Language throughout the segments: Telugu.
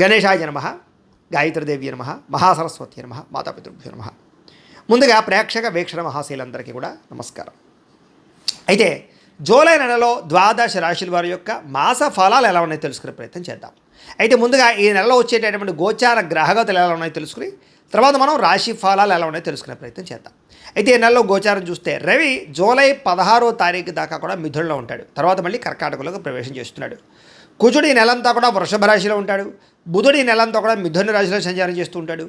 గణేశాయ నమః, గాయత్రీదేవి నమః, మహాసరస్వతి నమః, మాతాపితృభ్యో నమః. ముందుగా ప్రేక్షక వీక్షణ మహాశీలందరికీ కూడా నమస్కారం. అయితే జూలై నెలలో ద్వాదశ రాశుల వారి యొక్క మాస ఫలాలు ఎలా ఉన్నాయో తెలుసుకునే ప్రయత్నం చేద్దాం. అయితే ముందుగా ఈ నెలలో వచ్చేటటువంటి గోచార గ్రహగతులు ఎలా ఉన్నాయో తెలుసుకుని తర్వాత మనం రాశి ఫలాలు ఎలా ఉన్నాయో తెలుసుకునే ప్రయత్నం చేద్దాం. అయితే ఈ నెలలో గోచారం చూస్తే రవి జూలై 16వ తారీఖు దాకా కూడా మిథునంలో ఉంటాడు. తర్వాత మళ్ళీ కర్కాటకంలోకి ప్రవేశం చేస్తున్నాడు. కుజుడు ఈ నెలంతా కూడా వృషభ రాశిలో ఉంటాడు. బుధుడు ఈ నెలంతా కూడా మిథున రాశిలో సంచారం చేస్తూ ఉంటాడు.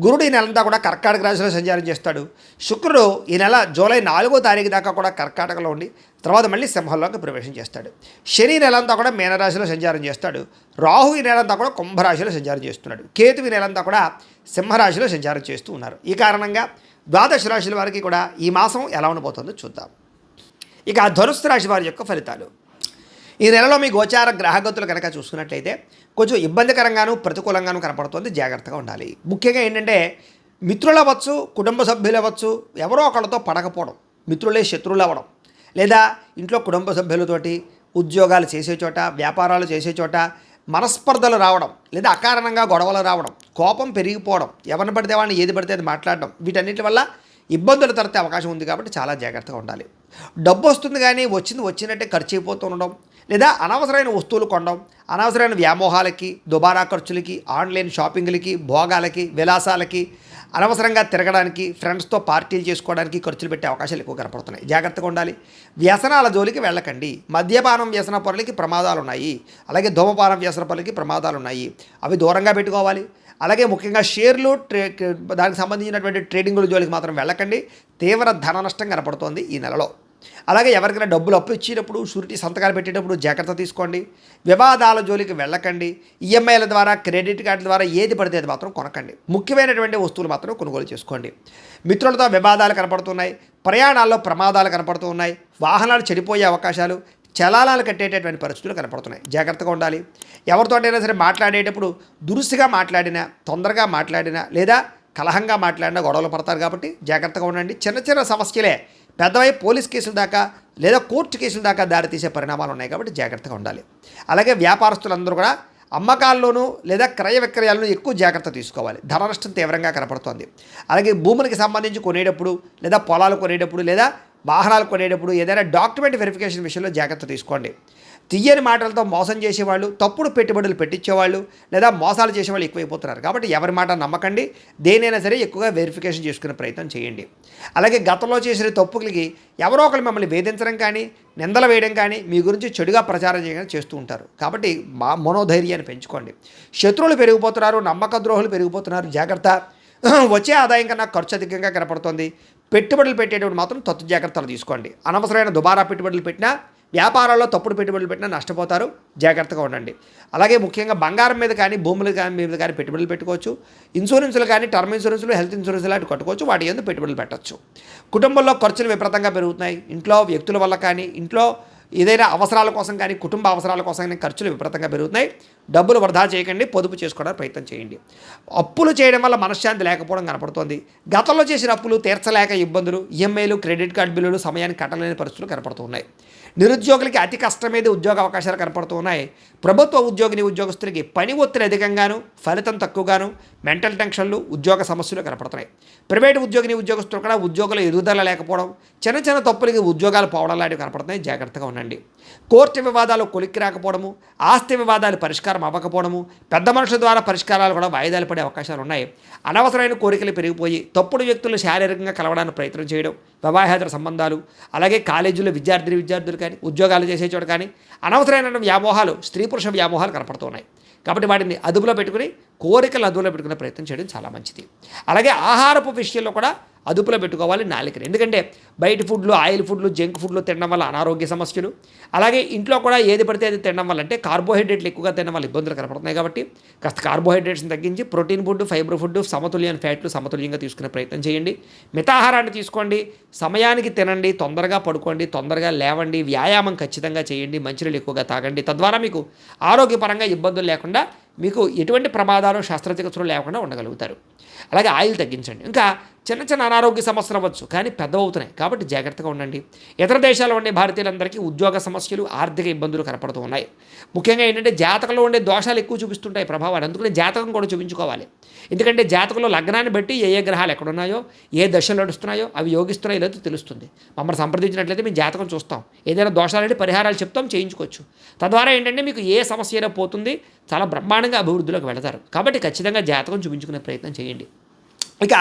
గురుడు ఈ నెలంతా కూడా కర్కాటక రాశిలో సంచారం చేస్తాడు. శుక్రుడు ఈ నెల జూలై 4వ తారీఖు దాకా కూడా కర్కాటకలో ఉండి తర్వాత మళ్ళీ సింహంలోకి ప్రవేశం చేస్తాడు. శని నెలంతా కూడా మీనరాశిలో సంచారం చేస్తాడు. రాహు ఈ నెలంతా కూడా కుంభరాశిలో సంచారం చేస్తున్నాడు. కేతు ఈ నెలంతా కూడా సింహరాశిలో సంచారం చేస్తూ ఉన్నారు. ఈ కారణంగా ద్వాదశ రాశుల వారికి కూడా ఈ మాసం ఎలా ఉండబోతుందో చూద్దాం. ఇక ధనుస్సు రాశి వారి యొక్క ఫలితాలు. ఈ నెలలో మీ గోచార గ్రహగతులు కనుక చూసుకున్నట్లయితే కొంచెం ఇబ్బందికరంగాను ప్రతికూలంగాను కనపడుతుంది. జాగ్రత్తగా ఉండాలి. ముఖ్యంగా ఏంటంటే మిత్రులు అవ్వచ్చు, కుటుంబ సభ్యులు అవ్వచ్చు, ఎవరో ఒకళ్ళతో పడకపోవడం, మిత్రులే శత్రువులు అవ్వడం, లేదా ఇంట్లో కుటుంబ సభ్యులతోటి ఉద్యోగాలు చేసే చోట, వ్యాపారాలు చేసే చోట మనస్పర్ధలు రావడం, లేదా అకారణంగా గొడవలు రావడం, కోపం పెరిగిపోవడం, ఎవరిని పడితే వాళ్ళని ఏది పడితే అది మాట్లాడడం, వీటన్నిటి వల్ల ఇబ్బందులు తరతే అవకాశం ఉంది. కాబట్టి చాలా జాగ్రత్తగా ఉండాలి. డబ్బు వస్తుంది కానీ వచ్చినట్టే ఖర్చు అయిపోతూ ఉండడం, లేదా అనవసరమైన వస్తువులు కొనడం, అనవసరమైన వ్యామోహాలకి, దుబారా ఖర్చులకి, ఆన్లైన్ షాపింగ్లకి, భోగాలకి, విలాసాలకి, అనవసరంగా తిరగడానికి, ఫ్రెండ్స్తో పార్టీలు చేసుకోవడానికి ఖర్చులు పెట్టే అవకాశాలు ఎక్కువ కనపడుతున్నాయి. జాగ్రత్తగా ఉండాలి. వ్యసనాల జోలికి వెళ్ళకండి. మద్యపానం వ్యసన పరులకి ప్రమాదాలు ఉన్నాయి. అలాగే ధూమపానం వ్యసన పరులకి ప్రమాదాలు ఉన్నాయి. అవి దూరంగా పెట్టుకోవాలి. అలాగే ముఖ్యంగా షేర్లు దానికి సంబంధించినటువంటి ట్రేడింగుల జోలికి మాత్రం వెళ్ళకండి. తీవ్ర ధన నష్టం కనపడుతోంది ఈ నెలలో. అలాగే ఎవరికైనా డబ్బులు అప్పు ఇచ్చేటప్పుడు, షూరిటీ సంతకాలు పెట్టేటప్పుడు జాగ్రత్త తీసుకోండి. వివాదాల జోలికి వెళ్ళకండి. ఈఎంఐల ద్వారా, క్రెడిట్ కార్డుల ద్వారా ఏది పడితే అది మాత్రం కొనకండి. ముఖ్యమైనటువంటి వస్తువులు మాత్రం కొనుగోలు చేసుకోండి. మిత్రులతో వివాదాలు కనపడుతున్నాయి. ప్రయాణాల్లో ప్రమాదాలు కనపడుతూ ఉన్నాయి. వాహనాలు చెడిపోయే అవకాశాలు, చలానాలు కట్టేటటువంటి పరిస్థితులు కనపడుతున్నాయి. జాగ్రత్తగా ఉండాలి. ఎవరితోటైనా సరే మాట్లాడేటప్పుడు దురుసుగా మాట్లాడినా, తొందరగా మాట్లాడినా, లేదా కలహంగా మాట్లాడినా గొడవలు పడతారు. కాబట్టి జాగ్రత్తగా ఉండండి. చిన్న చిన్న సమస్యలే పెద్దవై పోలీస్ కేసుల దాకా లేదా కోర్టు కేసుల దాకా దారితీసే పరిణామాలు ఉన్నాయి. కాబట్టి జాగ్రత్తగా ఉండాలి. అలాగే వ్యాపారస్తులందరూ కూడా అమ్మకాల్లోనూ లేదా క్రయ విక్రయాలను ఎక్కువ జాగ్రత్త తీసుకోవాలి. ధన నష్టం తీవ్రంగా కనపడుతోంది. అలాగే భూములకి సంబంధించి కొనేటప్పుడు, లేదా పొలాలు కొనేటప్పుడు, లేదా వాహనాలు కొనేటప్పుడు ఏదైనా డాక్యుమెంట్ వెరిఫికేషన్ విషయంలో జాగ్రత్త తీసుకోండి. తీయని మాటలతో మోసం చేసేవాళ్ళు, తప్పుడు పెట్టుబడులు పెట్టించేవాళ్ళు, లేదా మోసాలు చేసేవాళ్ళు ఎక్కువైపోతున్నారు. కాబట్టి ఎవరి మాట నమ్మకండి. దేనైనా సరే ఎక్కువగా వెరిఫికేషన్ చేసుకునే ప్రయత్నం చేయండి. అలాగే గతంలో చేసిన తప్పులకి ఎవరో ఒకరు మిమ్మల్ని వేధించడం కానీ, నిందలు వేయడం కానీ, మీ గురించి చెడుగా ప్రచారం చేయడం చేస్తూ ఉంటారు. కాబట్టి మనోధైర్యాన్ని పెంచుకోండి. శత్రువులు పెరిగిపోతున్నారు, నమ్మక ద్రోహులు పెరిగిపోతున్నారు. జాగ్రత్త. వచ్చే ఆదాయం కన్నా ఖర్చు అధికంగా కనపడుతుంది. పెట్టుబడులు పెట్టేటప్పుడు మాత్రం తత్తు జాగ్రత్తలు తీసుకోండి. అనవసరమైన దుబారా పెట్టుబడులు పెట్టినా, వ్యాపారాల్లో తప్పుడు పెట్టుబడులు పెట్టినా నష్టపోతారు. జాగ్రత్తగా ఉండండి. అలాగే ముఖ్యంగా బంగారం మీద కానీ, భూముల మీద కానీ పెట్టుబడులు పెట్టుకోవచ్చు. ఇన్సూరెన్సులు కానీ, టర్మ్ ఇన్సూరెన్సులు, హెల్త్ ఇన్సూరెన్సులు లాంటి కట్టుకోవచ్చు. వాటి యందు పెట్టుబడులు పెట్టచ్చు. కుటుంబంలో ఖర్చులు విపరీతంగా పెరుగుతున్నాయి. ఇంట్లో వ్యక్తుల వల్ల కానీ, ఇంట్లో ఏదైనా అవసరాల కోసం కానీ, కుటుంబ అవసరాల కోసం కానీ ఖర్చులు విపరీతంగా పెరుగుతున్నాయి. డబ్బులు వృధా చేయకండి. పొదుపు చేసుకోవడానికి ప్రయత్నం చేయండి. అప్పులు చేయడం వల్ల మనశ్శాంతి లేకపోవడం కనపడుతోంది. గతంలో చేసిన అప్పులు తీర్చలేక ఇబ్బందులు, ఈఎంఐలు, క్రెడిట్ కార్డు బిల్లులు సమయానికి కట్టలేని పరిస్థితులు కనపడుతున్నాయి. నిరుద్యోగులకి అతి కష్టమేది ఉద్యోగ అవకాశాలు కనపడుతూ ఉన్నాయి. ప్రభుత్వ ఉద్యోగస్తులకి పని ఒత్తిడి అధికంగాను, ఫలితం తక్కువగాను, మెంటల్ టెన్షన్లు, ఉద్యోగ సమస్యలు కనపడుతున్నాయి. ప్రైవేటు ఉద్యోగులు కూడా ఉద్యోగుల ఎదుగుదల లేకపోవడం, చిన్న చిన్న తప్పులకి ఉద్యోగాలు పోవడం లాంటివి కనపడుతున్నాయి. జాగ్రత్తగా ఉండండి. కోర్టు వివాదాలు కొలిక్కి రాకపోవడము, ఆస్తి వివాదాలు పరిష్కారం అవ్వకపోవడము, పెద్ద మనుషుల ద్వారా పరిష్కారాలు కూడా వాయిదాలు పడే అవకాశాలు ఉన్నాయి. అనవసరమైన కోరికలు పెరిగిపోయి తప్పుడు వ్యక్తులు శారీరకంగా కలవడానికి ప్రయత్నం చేయడం, వివాహేతర సంబంధాలు, అలాగే కాలేజీలో విద్యార్థులు కానీ, ఉద్యోగాలు చేసే చోట కానీ అనవసరమైన వ్యామోహాలు, స్త్రీ పురుష వ్యామోహాలు కనపడుతున్నాయి. కాబట్టి వాటిని అదుపులో పెట్టుకుని, కోరికలు అదుపులో పెట్టుకునే ప్రయత్నం చేయడం చాలా మంచిది. అలాగే ఆహారపు విషయంలో కూడా అదుపులో పెట్టుకోవాలి నాలుకని. ఎందుకంటే బయట ఫుడ్లు, ఆయిల్ ఫుడ్లు, జంక్ ఫుడ్లు తినడం వల్ల అనారోగ్య సమస్యలు, అలాగే ఇంట్లో కూడా ఏది పడితే అది తినడం వల్ల, అంటే కార్బోహైడ్రేట్లు ఎక్కువగా తినడం వల్ల ఇబ్బందులు కనపడుతున్నాయి. కాబట్టి కాస్త కార్బోహైడ్రేట్స్ని తగ్గించి ప్రోటీన్ ఫుడ్, ఫైబర్ ఫుడ్, సమతుల్యమైన ఫ్యాట్లు సమతుల్యంగా తీసుకునే ప్రయత్నం చేయండి. మితాహారాన్ని తీసుకోండి. సమయానికి తినండి. తొందరగా పడుకోండి. తొందరగా లేవండి. వ్యాయామం ఖచ్చితంగా చేయండి. మంచినీళ్ళు ఎక్కువగా తాగండి. తద్వారా మీకు ఆరోగ్యపరంగా ఇబ్బందులు లేకుండా, మీకు ఎటువంటి ప్రమాదాలు, శస్త్రచికిత్సలు లేకుండా ఉండగలుగుతారు. అలాగే ఆయిల్ తగ్గించండి. ఇంకా చిన్న చిన్న అనారోగ్య సమస్యలు అవ్వచ్చు, కానీ పెద్దవవుతున్నాయి. కాబట్టి జాగ్రత్తగా ఉండండి. ఇతర దేశాల్లో ఉండే భారతీయులందరికీ ఉద్యోగ సమస్యలు, ఆర్థిక ఇబ్బందులు కనపడుతూ ఉన్నాయి. ముఖ్యంగా ఏంటంటే జాతకంలో ఉండే దోషాలు ఎక్కువ చూపిస్తుంటాయి ప్రభావాలు. అందుకని జాతకం కూడా చూపించుకోవాలి. ఎందుకంటే జాతకంలో లగ్నాన్ని బట్టి ఏ ఏ గ్రహాలు ఎక్కడున్నాయో, ఏ దశలు నడుస్తున్నాయో, అవి యోగిస్తున్నాయో లేదో తెలుస్తుంది. మమ్మల్ని సంప్రదించినట్లయితే మేము జాతకం చూస్తాం, ఏదైనా దోషాలంటే పరిహారాలు చెప్తాం, చేయించుకోవచ్చు. తద్వారా ఏంటంటే మీకు ఏ సమస్య అయినా పోతుంది, చాలా బ్రహ్మాండంగా అభివృద్ధిలోకి వెళతారు. కాబట్టి ఖచ్చితంగా జాతకం చూపించుకునే ప్రయత్నం చేయండి. ఇక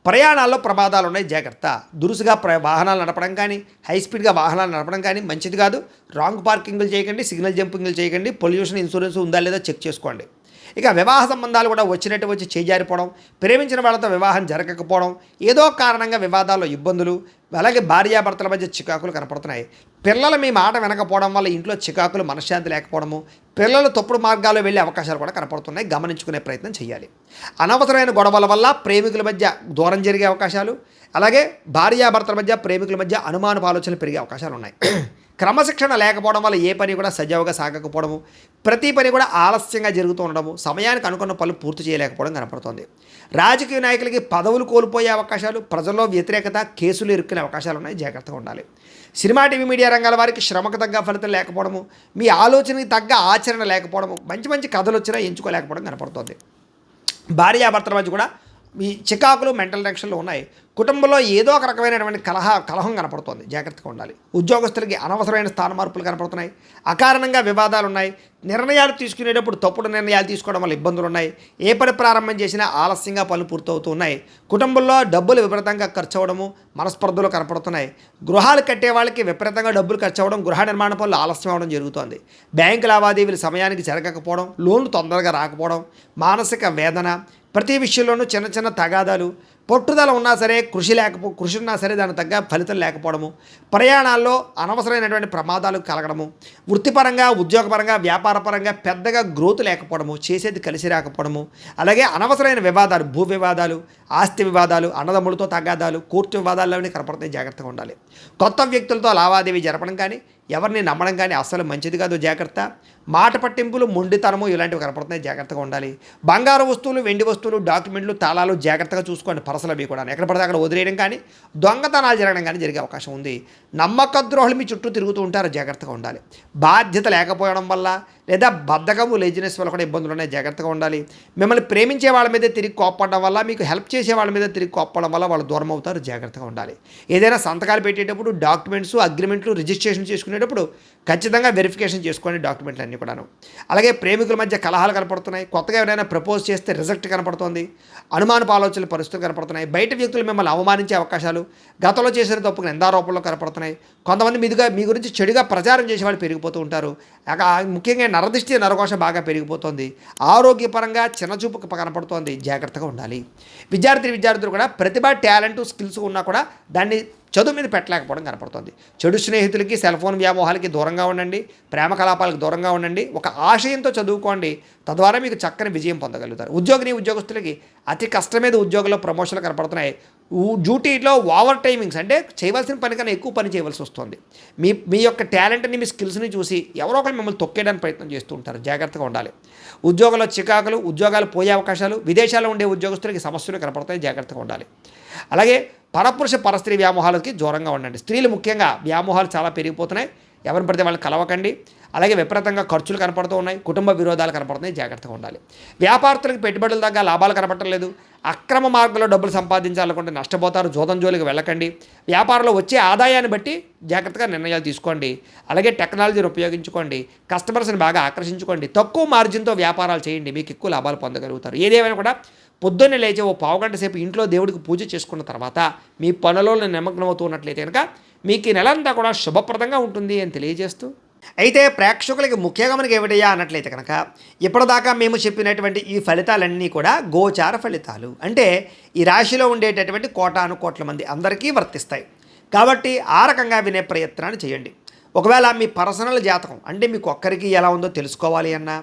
ప్రయాణాల్లో ప్రమాదాలు ఉన్నాయి, జాగ్రత్త. దురుసుగా వాహనాలు నడపడం కానీ, హై స్పీడ్గా వాహనాలు నడపడం కానీ మంచిది కాదు. రాంగ్ పార్కింగ్లు చేయకండి, సిగ్నల్ జంపింగ్లు చేయకండి. పొల్యూషన్ ఇన్సూరెన్స్ ఉందా లేదా చెక్ చేసుకోండి. ఇక వివాహ సంబంధాలు కూడా వచ్చినట్టు వచ్చి చేజారిపోవడం, ప్రేమించిన వాళ్ళతో వివాహం జరగకపోవడం, ఏదో కారణంగా వివాదాల్లో ఇబ్బందులు, అలాగే భార్యాభర్తల మధ్య చికాకులు కనపడుతున్నాయి. పిల్లలు మీ మాట వినకపోవడం వల్ల ఇంట్లో చికాకులు, మనశ్శాంతి లేకపోవడము, పిల్లలు తప్పుడు మార్గాల్లో వెళ్ళే అవకాశాలు కూడా కనపడుతున్నాయి. గమనించుకునే ప్రయత్నం చేయాలి. అనవసరమైన గొడవల వల్ల ప్రేమికుల మధ్య దూరం జరిగే అవకాశాలు, అలాగే భార్యాభర్తల మధ్య, ప్రేమికుల మధ్య అనుమానపు ఆలోచనలు పెరిగే అవకాశాలు ఉన్నాయి. క్రమశిక్షణ లేకపోవడం వల్ల ఏ పని కూడా సజావుగా సాగకపోవడము, ప్రతి పని కూడా ఆలస్యంగా జరుగుతూ ఉండడము, సమయానికి అనుకున్న పనులు పూర్తి చేయలేకపోవడం కనపడుతోంది. రాజకీయ నాయకులకి పదవులు కోల్పోయే అవకాశాలు, ప్రజల్లో వ్యతిరేకత, కేసులు ఇరుక్కునే అవకాశాలు ఉన్నాయి. జాగ్రత్తగా ఉండాలి. సినిమా, టీవీ, మీడియా రంగాల వారికి శ్రమకు తగ్గ ఫలితం లేకపోవడము, మీ ఆలోచనకి తగ్గ ఆచరణ లేకపోవడము, మంచి మంచి కథలు వచ్చినా ఎంచుకోలేకపోవడం కనపడుతోంది. భార్యాభర్తల మధ్య కూడా మీ చికాకులు, మెంటల్ టెన్షన్లు ఉన్నాయి. కుటుంబంలో ఏదో ఒక రకమైనటువంటి కలహం కనపడుతోంది. జాగ్రత్తగా ఉండాలి. ఉద్యోగస్తులకి అనవసరమైన స్థాన మార్పులు కనపడుతున్నాయి. అకారణంగా వివాదాలు ఉన్నాయి. నిర్ణయాలు తీసుకునేటప్పుడు తప్పుడు నిర్ణయాలు తీసుకోవడం వల్ల ఇబ్బందులు ఉన్నాయి. ఏ పని ప్రారంభం చేసినా ఆలస్యంగా పనులు పూర్తవుతూ ఉన్నాయి. కుటుంబంలో డబ్బులు విపరీతంగా ఖర్చు అవ్వడము, మనస్పర్ధలు కనపడుతున్నాయి. గృహాలు కట్టే వాళ్ళకి విపరీతంగా డబ్బులు ఖర్చు అవ్వడం, గృహ నిర్మాణ పనులు ఆలస్యం అవ్వడం జరుగుతోంది. బ్యాంకు లావాదేవీలు సమయానికి జరగకపోవడం, లోన్లు తొందరగా రాకపోవడం, మానసిక వేదన, ప్రతి విషయంలోనూ చిన్న చిన్న తగాదాలు, పట్టుదల ఉన్నా సరే కృషి ఉన్నా సరే దానికి తగ్గ ఫలితం లేకపోవడము, ప్రయాణాల్లో అనవసరమైనటువంటి ప్రమాదాలు కలగడము, వృత్తిపరంగా, ఉద్యోగపరంగా, వ్యాపారపరంగా పెద్దగా గ్రోత్ లేకపోవడము, చేసేది కలిసి రాకపోవడము, అలాగే అనవసరమైన వివాదాలు, భూ వివాదాలు, ఆస్తి వివాదాలు, అన్నదమ్ములతో తగాదాలు, కోర్టు వివాదాలన్నీ కనపడతాయి. జాగ్రత్తగా ఉండాలి. కొత్త వ్యక్తులతో లావాదేవీ జరపడం కానీ, ఎవరిని నమ్మడం కానీ అస్సలు మంచిది కాదు. జాగ్రత్త. మాట పట్టింపులు, మొండితనము ఇలాంటివి కనపడుతున్నాయి. జాగ్రత్తగా ఉండాలి. బంగారు వస్తువులు, వెండి వస్తువులు, డాక్యుమెంట్లు, తాళాలు జాగ్రత్తగా చూసుకోండి. పరసలు అవి కూడా ఎక్కడ పడితే అక్కడ వదిలేయడం కానీ, దొంగతనాలు జరగడం కానీ జరిగే అవకాశం ఉంది. నమ్మక ద్రోహులు మీ చుట్టూ తిరుగుతూ ఉంటారు. జాగ్రత్తగా ఉండాలి. బాధ్యత లేకపోవడం వల్ల లేదా బద్ధకము, లేజినెస్ వల్ల కూడా ఇబ్బందులు ఉన్నాయి. జాగ్రత్తగా ఉండాలి. మిమ్మల్ని ప్రేమించే వాళ్ళ మీద తిరిగి కోప్పడడం వల్ల, మీకు హెల్ప్ చేసే వాళ్ళ మీద తిరిగి కోప్పడం వల్ల వాళ్ళు దూరం అవుతారు. జాగ్రత్తగా ఉండాలి. ఏదైనా సంతకాలు పెట్టేటప్పుడు డాక్యుమెంట్స్, అగ్రిమెంట్లు, రిజిస్ట్రేషన్ చేసుకునేటప్పుడు ఖచ్చితంగా వెరిఫికేషన్ చేసుకోండి డాక్యుమెంట్లు అన్నీ కూడాను. అలాగే ప్రేమికుల మధ్య కలహాలు కనపడుతున్నాయి. కొత్తగా ఎవరైనా ప్రపోజ్ చేస్తే రిజెక్ట్ కనపడుతోంది. అనుమానపు ఆలోచనలు పరిస్థితులు కనపడుతున్నాయి. బయట వ్యక్తులు మిమ్మల్ని అవమానించే అవకాశాలు, గతంలో చేసిన తప్పుకు నిందారోపణలు కనపడుతున్నాయి. కొంతమంది మీ గురించి చెడుగా ప్రచారం చేసే వాళ్ళు పెరిగిపోతూ ఉంటారు. ముఖ్యంగా నరదృష్టి, నరకోశ బాగా పెరిగిపోతుంది. ఆరోగ్యపరంగా చిన్నచూపు కనపడుతోంది. జాగ్రత్తగా ఉండాలి. విద్యార్థులు కూడా ప్రతిభ, టాలెంట్, స్కిల్స్ ఉన్నా కూడా దాన్ని చదువు మీద పెట్టలేకపోవడం కనపడుతుంది. చెడు స్నేహితులకి, సెల్ ఫోన్ వ్యామోహాలకి దూరంగా ఉండండి. ప్రేమ కలాపాలకు దూరంగా ఉండండి. ఒక ఆశయంతో చదువుకోండి. తద్వారా మీకు చక్కని విజయం పొందగలుగుతారు. ఉద్యోగస్తులకి అతి కష్టం మీద ఉద్యోగంలో ప్రమోషన్లు కనపడుతున్నాయి. డ్యూటీలో ఓవర్ టైమింగ్స్, అంటే చేయవలసిన పని కన్నా ఎక్కువ పని చేయవలసి వస్తుంది. మీ యొక్క టాలెంట్ని, మీ స్కిల్స్ని చూసి ఎవరో ఒకరు మిమ్మల్ని తొక్కేయడానికి ప్రయత్నం చేస్తూ ఉంటారు. జాగ్రత్తగా ఉండాలి. ఉద్యోగంలో చికాకులు, ఉద్యోగాలు పోయే అవకాశాలు, విదేశాల్లో ఉండే ఉద్యోగస్తులకి సమస్యలు కనపడతాయి. జాగ్రత్తగా ఉండాలి. అలాగే పరపురుష, పరస్త్రీ వ్యామోహాలకి దూరంగా ఉండండి. స్త్రీలు ముఖ్యంగా వ్యామోహాలు చాలా పెరిగిపోతున్నాయి. ఎవరిని పడితే వాళ్ళని కలవకండి. అలాగే విపరీతంగా ఖర్చులు కనపడుతూ ఉన్నాయి. కుటుంబ విరోధాలు కనపడుతున్నాయి. జాగ్రత్తగా ఉండాలి. వ్యాపారస్తులకు పెట్టుబడులు తగ్గ లాభాలు కనపడటం లేదు. అక్రమ మార్గంలో డబ్బులు సంపాదించాలనుకుంటే నష్టపోతారు. జోదం జోలికి వెళ్ళకండి. వ్యాపారంలో వచ్చే ఆదాయాన్ని బట్టి జాగ్రత్తగా నిర్ణయాలు తీసుకోండి. అలాగే టెక్నాలజీని ఉపయోగించుకోండి. కస్టమర్స్ని బాగా ఆకర్షించుకోండి. తక్కువ మార్జిన్తో వ్యాపారాలు చేయండి. మీకు ఎక్కువ లాభాలు పొందగలుగుతారు. ఏదేమైనా కూడా పొద్దున్నే లేచి ఓ పావుగంట సేపు ఇంట్లో దేవుడికి పూజ చేసుకున్న తర్వాత మీ పనులలో నిమగ్నమవుతూ ఉన్నట్లయితే కనుక మీకు ఈ నెలంతా కూడా శుభప్రదంగా ఉంటుంది అని తెలియజేస్తూ, అయితే ప్రేక్షకులకి ముఖ్యంగా మనకి ఏమిటయ్యా అన్నట్లయితే కనుక ఇప్పటిదాకా మేము చెప్పినటువంటి ఈ ఫలితాలన్నీ కూడా గోచార ఫలితాలు. అంటే ఈ రాశిలో ఉండేటటువంటి కోటాను కోట్ల మంది అందరికీ వర్తిస్తాయి. కాబట్టి ఆ రకంగా వినే ప్రయత్నాన్ని చేయండి. ఒకవేళ మీ పర్సనల్ జాతకం, అంటే మీకు ఒక్కరికి ఎలా ఉందో తెలుసుకోవాలి అన్నా,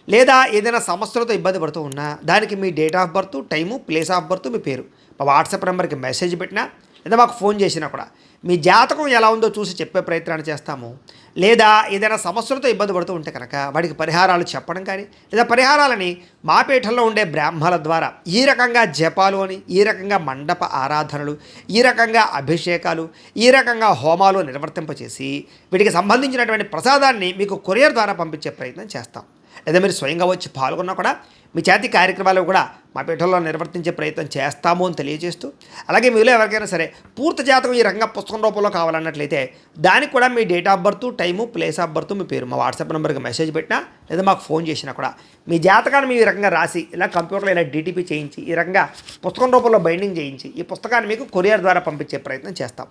లేదా ఏదైనా సమస్యలతో ఇబ్బంది పడుతూ ఉన్నా, దానికి మీ date of birth, time, place of birth, మీ పేరు మా వాట్సాప్ నెంబర్కి మెసేజ్ పెట్టినా లేదా మాకు ఫోన్ చేసినా కూడా మీ జాతకం ఎలా ఉందో చూసి చెప్పే ప్రయత్నాన్ని చేస్తాము. లేదా ఏదైనా సమస్యలతో ఇబ్బంది పడుతూ ఉంటే కనుక వాడికి పరిహారాలు చెప్పడం కానీ లేదా పరిహారాలని మా పీఠంలో ఉండే బ్రాహ్మణుల ద్వారా ఈ రకంగా జపాలు అని, ఈ రకంగా మండప ఆరాధనలు, ఈ రకంగా అభిషేకాలు, ఈ రకంగా హోమాలు నిర్వర్తింపచేసి వీటికి సంబంధించినటువంటి ప్రసాదాన్ని మీకు కొరియర్ ద్వారా పంపించే ప్రయత్నం చేస్తాం. లేదా మీరు స్వయంగా వచ్చి పాల్గొన్నా కూడా మీ చేతి కార్యక్రమాలు కూడా మా పీఠంలో నిర్వర్తించే ప్రయత్నం చేస్తాము అని తెలియజేస్తూ, అలాగే మీలో ఎవరికైనా సరే పూర్తి జాతకం ఈ రకంగా పుస్తకం రూపంలో కావాలన్నట్లయితే దానికి కూడా మీ date of birth, time, place of birth, మీ పేరు మా వాట్సాప్ నెంబర్కి మెసేజ్ పెట్టినా లేదా మాకు ఫోన్ చేసినా కూడా మీ జాతకాన్ని మేము ఈ రకంగా రాసి ఇలా కంప్యూటర్లో ఇలా డీటీపీ చేయించి ఈ రకంగా పుస్తకం రూపంలో బైండింగ్ చేయించి ఈ పుస్తకాన్ని మీకు కొరియర్ ద్వారా పంపించే ప్రయత్నం చేస్తాం.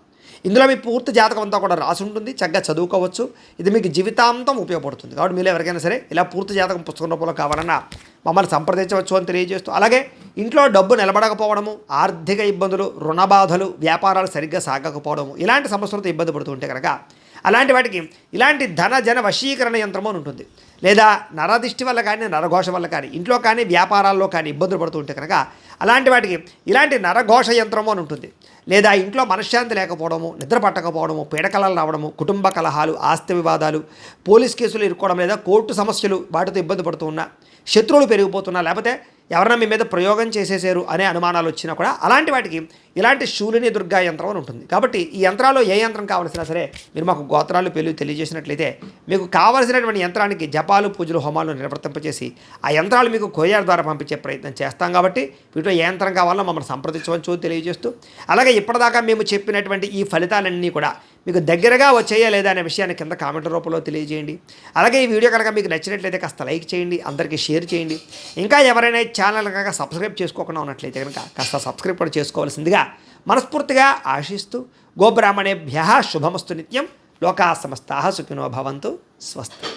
ఇందులో మీ పూర్తి జాతకం అంతా కూడా రాసి ఉంటుంది, చక్కగా చదువుకోవచ్చు. ఇది మీకు జీవితాంతం ఉపయోగపడుతుంది. కాబట్టి మీరు ఎవరికైనా సరే ఇలా పూర్తి జాతకం పుస్తకం రూపంలో కావాలన్నా మమ్మల్ని సంప్రదించవచ్చు అని తెలియజేస్తూ, అలాగే ఇంట్లో డబ్బు నిలబడకపోవడము, ఆర్థిక ఇబ్బందులు, రుణ బాధలు, వ్యాపారాలు సరిగ్గా సాగకపోవడము, ఇలాంటి సమస్యలతో ఇబ్బంది పడుతూ ఉంటే కనుక అలాంటి వాటికి ఇలాంటి ధన జన వశీకరణ యంత్రము అని ఉంటుంది. లేదా నరదిష్టి వల్ల కానీ, నరఘోష వల్ల కానీ, ఇంట్లో కానీ వ్యాపారాల్లో కానీ ఇబ్బందులు పడుతూ ఉంటే కనుక అలాంటి వాటికి ఇలాంటి నరఘోష యంత్రము అని ఉంటుంది. లేదా ఇంట్లో మనశ్శాంతి లేకపోవడము, నిద్ర పట్టకపోవడము, పీడకలలు రావడము, కుటుంబ కలహాలు, ఆస్తి వివాదాలు, పోలీస్ కేసులు ఇరుక్కోవడం, లేదా కోర్టు సమస్యలు వాటితో ఇబ్బంది పడుతూ ఉన్నా, శత్రువులు పెరిగిపోతున్నా, లేకపోతే ఎవరైనా మీ మీద ప్రయోగం చేసేసారు అనే అనుమానాలు వచ్చినా కూడా అలాంటి వాటికి ఇలాంటి శూలిని దుర్గా యంత్రం అని ఉంటుంది. కాబట్టి ఈ యంత్రాల్లో ఏ యంత్రం కావాల్సినా సరే మీరు మాకు గోత్రాలు పేర్లు తెలియజేసినట్లయితే మీకు కావాల్సినటువంటి యంత్రానికి జపాలు, పూజలు, హోమాలు నిర్వర్తింపచేసి ఆ యంత్రాలు మీకు కొరియర్ ద్వారా పంపించే ప్రయత్నం చేస్తాం. కాబట్టి వీటిలో ఏ యంత్రం కావాలో మమ్మల్ని సంప్రదించవచ్చు తెలియజేస్తూ, అలాగే ఇప్పటిదాకా మేము చెప్పినటువంటి ఈ ఫలితాలన్నీ కూడా మీకు దగ్గరగా వచ్చాయా లేదా అనే విషయాన్ని కింద కామెంట్ రూపంలో తెలియజేయండి. అలాగే ఈ వీడియో కనుక మీకు నచ్చినట్లయితే కాస్త లైక్ చేయండి, అందరికీ షేర్ చేయండి. ఇంకా ఎవరైనా ఛానల్ కనుక సబ్స్క్రైబ్ చేసుకోకుండా ఉన్నట్లయితే కనుక కాస్త సబ్స్క్రైబ్ కూడా చేసుకోవాల్సిందిగా మనస్ఫూర్తిగా ఆశిస్తూ, గోబ్రాహ్మణేభ్యః శుభమస్తు నిత్యం, లోకాః సమస్తాః సుఖినో భవంతు, స్వస్తి.